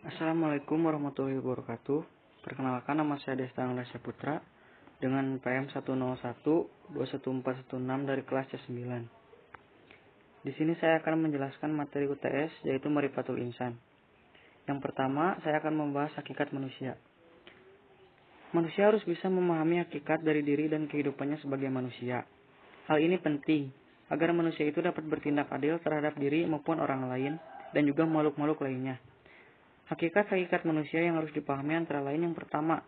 Assalamualaikum warahmatullahi wabarakatuh. Perkenalkan, nama saya Desta Anggrasya Putra dengan PM 101-21416 dari kelas C9. Di sini saya akan menjelaskan materi UTS yaitu Marifatul Insan. Yang pertama, saya akan membahas hakikat manusia. Manusia harus bisa memahami hakikat dari diri dan kehidupannya sebagai manusia. Hal ini penting agar manusia itu dapat bertindak adil terhadap diri maupun orang lain dan juga makhluk-makhluk lainnya. Hakikat-hakikat manusia yang harus dipahami antara lain: yang pertama,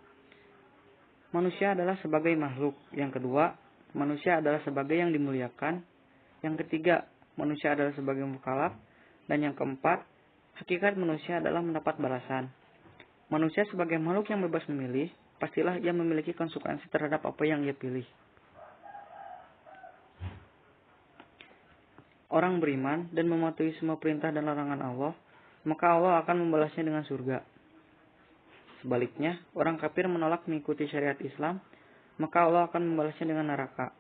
manusia adalah sebagai makhluk. Yang kedua, manusia adalah sebagai yang dimuliakan. Yang ketiga, manusia adalah sebagai mukallaf. Dan yang keempat, hakikat manusia adalah mendapat balasan. Manusia sebagai makhluk yang bebas memilih, pastilah ia memiliki konsekuensi terhadap apa yang ia pilih. Orang beriman dan mematuhi semua perintah dan larangan Allah, maka Allah akan membalasnya dengan surga. Sebaliknya, orang kafir menolak mengikuti syariat Islam, maka Allah akan membalasnya dengan neraka.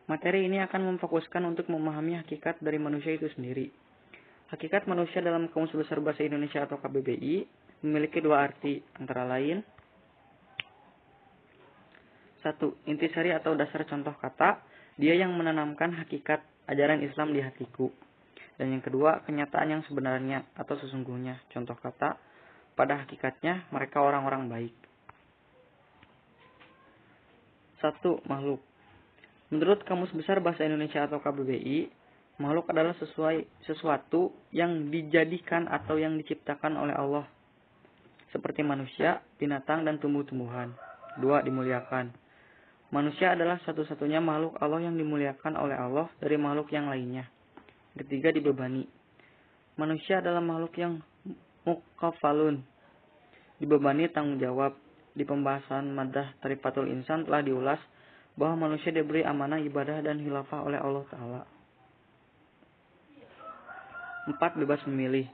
Materi ini akan memfokuskan untuk memahami hakikat dari manusia itu sendiri. Hakikat manusia dalam Kamus Besar Bahasa Indonesia atau KBBI memiliki dua arti, antara lain: 1. Intisari atau dasar contoh kata, dia yang menanamkan hakikat ajaran Islam di hatiku. Dan yang kedua, kenyataan yang sebenarnya atau sesungguhnya, contoh kata, pada hakikatnya mereka orang-orang baik. 1. Makhluk. Menurut Kamus Besar Bahasa Indonesia atau KBBI, makhluk adalah sesuatu yang dijadikan atau yang diciptakan oleh Allah, seperti manusia, binatang, dan tumbuh-tumbuhan. 2. Dimuliakan. Manusia adalah satu-satunya makhluk Allah yang dimuliakan oleh Allah dari makhluk yang lainnya. Ketiga, dibebani. Manusia adalah makhluk yang mukafalun, dibebani tanggung jawab. Di pembahasan Madah Tarifatul Insan telah diulas bahwa manusia diberi amanah ibadah dan khilafah oleh Allah Ta'ala. 4. Bebas memilih.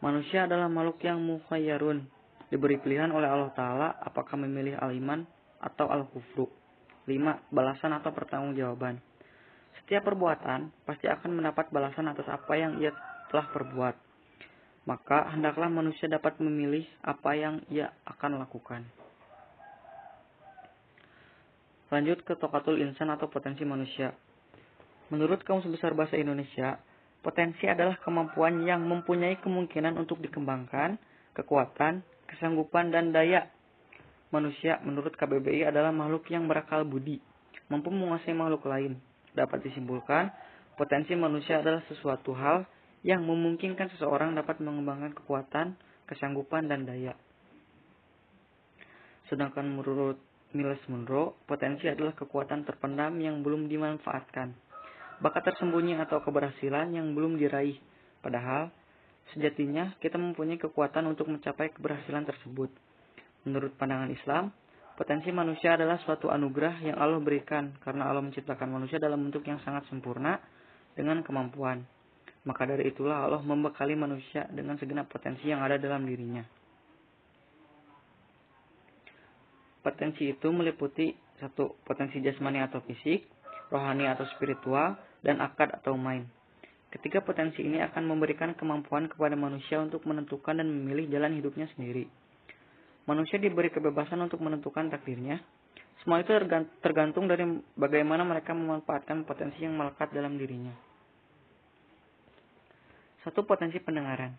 Manusia adalah makhluk yang mukhayyarun, diberi pilihan oleh Allah Ta'ala apakah memilih al-iman atau al-kufru. 5. Balasan atau pertanggungjawaban. Setiap perbuatan pasti akan mendapat balasan atas apa yang ia telah perbuat. Maka hendaklah manusia dapat memilih apa yang ia akan lakukan. Lanjut ke Tokatul Insan atau potensi manusia. Menurut Kamus Besar Bahasa Indonesia, potensi adalah kemampuan yang mempunyai kemungkinan untuk dikembangkan, kekuatan, kesanggupan, dan daya. Manusia menurut KBBI adalah makhluk yang berakal budi, mampu menguasai makhluk lain. Dapat disimpulkan, potensi manusia adalah sesuatu hal yang memungkinkan seseorang dapat mengembangkan kekuatan, kesanggupan, dan daya. Sedangkan menurut Miles Monroe, potensi adalah kekuatan terpendam yang belum dimanfaatkan, bakat tersembunyi atau keberhasilan yang belum diraih. Padahal, sejatinya kita mempunyai kekuatan untuk mencapai keberhasilan tersebut. Menurut pandangan Islam, potensi manusia adalah suatu anugerah yang Allah berikan karena Allah menciptakan manusia dalam bentuk yang sangat sempurna dengan kemampuan. Maka dari itulah Allah membekali manusia dengan segenap potensi yang ada dalam dirinya. Potensi itu meliputi 1. Potensi jasmani atau fisik, rohani atau spiritual, dan akad atau mind. Ketiga potensi ini akan memberikan kemampuan kepada manusia untuk menentukan dan memilih jalan hidupnya sendiri. Manusia diberi kebebasan untuk menentukan takdirnya. Semua itu tergantung dari bagaimana mereka memanfaatkan potensi yang melekat dalam dirinya. 1. Potensi pendengaran.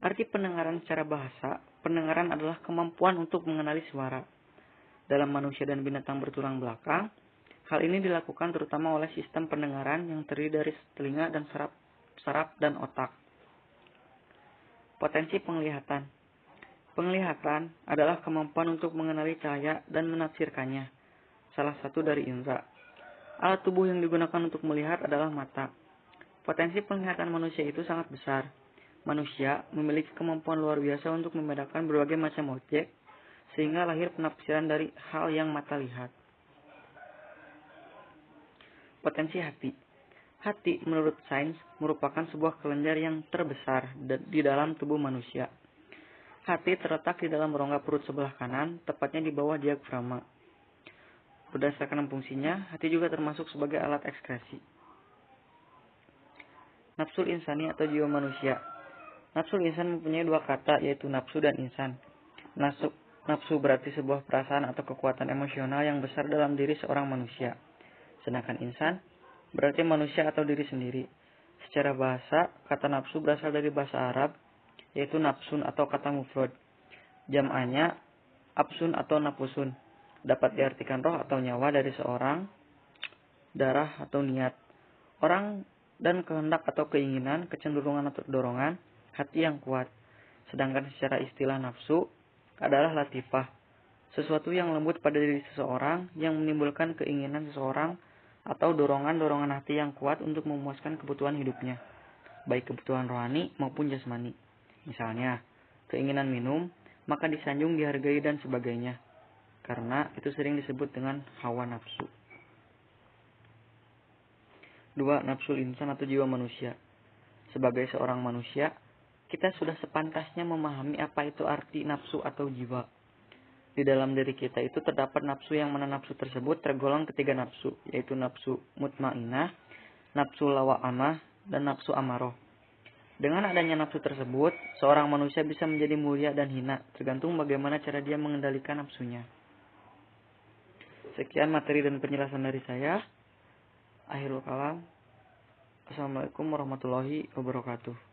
Arti pendengaran secara bahasa, pendengaran adalah kemampuan untuk mengenali suara. Dalam manusia dan binatang bertulang belakang, hal ini dilakukan terutama oleh sistem pendengaran yang terdiri dari telinga dan saraf dan otak. Potensi penglihatan. Penglihatan adalah kemampuan untuk mengenali cahaya dan menafsirkannya, salah satu dari indera. Alat tubuh yang digunakan untuk melihat adalah mata. Potensi penglihatan manusia itu sangat besar. Manusia memiliki kemampuan luar biasa untuk membedakan berbagai macam objek, sehingga lahir penafsiran dari hal yang mata lihat. Potensi hati. Hati menurut sains merupakan sebuah kelenjar yang terbesar di dalam tubuh manusia. Hati terletak di dalam rongga perut sebelah kanan, tepatnya di bawah diafragma. Berdasarkan fungsinya, hati juga termasuk sebagai alat ekskresi. Nafsul insani atau jiwa manusia. Nafsul insan mempunyai dua kata, yaitu nafsu dan insan. Nafsu berarti sebuah perasaan atau kekuatan emosional yang besar dalam diri seorang manusia. Sedangkan insan berarti manusia atau diri sendiri. Secara bahasa, kata nafsu berasal dari bahasa Arab, yaitu nafsun atau kata mufrad. Jam'annya absun atau nafusun. Dapat diartikan roh atau nyawa dari seorang, darah atau niat, orang, dan kehendak atau keinginan, kecenderungan atau dorongan, hati yang kuat. Sedangkan secara istilah nafsu adalah latifah, sesuatu yang lembut pada diri seseorang yang menimbulkan keinginan seseorang atau dorongan-dorongan hati yang kuat untuk memuaskan kebutuhan hidupnya, baik kebutuhan rohani maupun jasmani. Misalnya, keinginan minum, maka disanjung, dihargai, dan sebagainya. Karena itu sering disebut dengan hawa nafsu. 2. Nafsul insan atau jiwa manusia. Sebagai seorang manusia, kita sudah sepantasnya memahami apa itu arti nafsu atau jiwa. Di dalam diri kita itu terdapat nafsu yang mana nafsu tersebut tergolong ketiga nafsu, yaitu nafsu mutmainah, nafsu lawa'amah, dan nafsu amaroh. Dengan adanya nafsu tersebut, seorang manusia bisa menjadi mulia dan hina, tergantung bagaimana cara dia mengendalikan nafsunya. Sekian materi dan penjelasan dari saya. Akhirul kalam. Assalamualaikum warahmatullahi wabarakatuh.